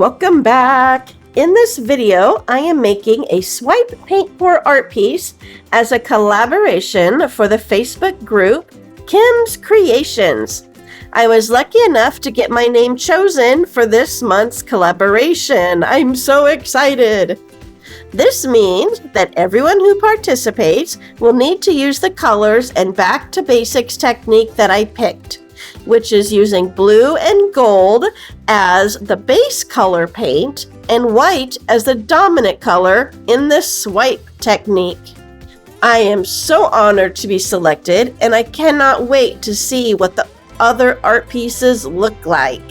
welcome back. In this video, I am making a swipe paint pour art piece as a collaboration for the Facebook group Kim's Kreations. I was lucky enough to get my name chosen for this month's collaboration. I'm so excited. This means that everyone who participates will need to use the colors and back to basics technique that I picked, which is using blue and gold as the base color paint and white as the dominant color in this swipe technique. I am so honored to be selected, and I cannot wait to see what the other art pieces look like.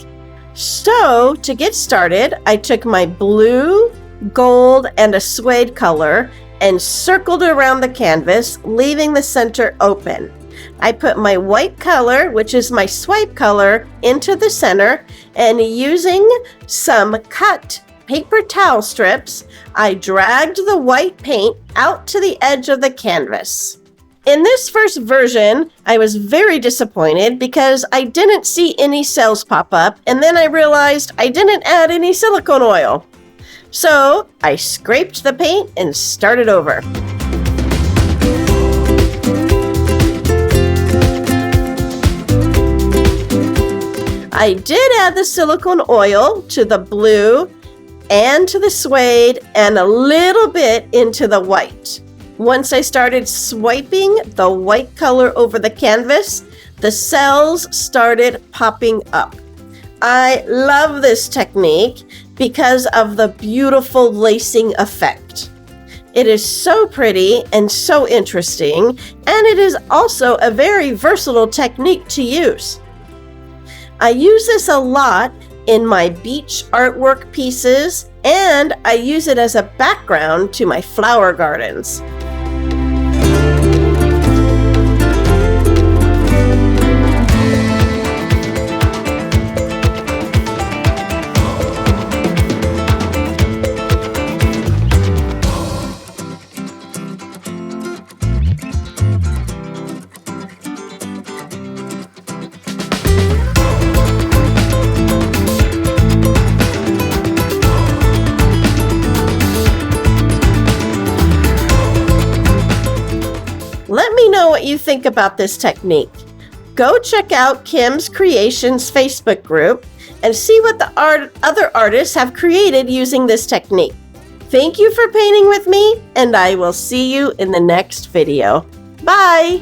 So, to get started, I took my blue, gold, and a suede color and circled around the canvas, leaving the center open. I put my white color, which is my swipe color, into the center, and using some cut paper towel strips, I dragged the white paint out to the edge of the canvas. In this first version, I was very disappointed because I didn't see any cells pop up, and then I realized I didn't add any silicone oil. So I scraped the paint and started over. I did add the silicone oil to the blue and to the suede and a little bit into the white. Once I started swiping the white color over the canvas, the cells started popping up. I love this technique because of the beautiful lacing effect. It is so pretty and so interesting, and it is also a very versatile technique to use. I use this a lot in my beach artwork pieces, and I use it as a background to my flower gardens. Let me know what you think about this technique. Go check out Kim's Kreations Facebook group and see what the other artists have created using this technique. Thank you for painting with me, and I will see you in the next video. Bye!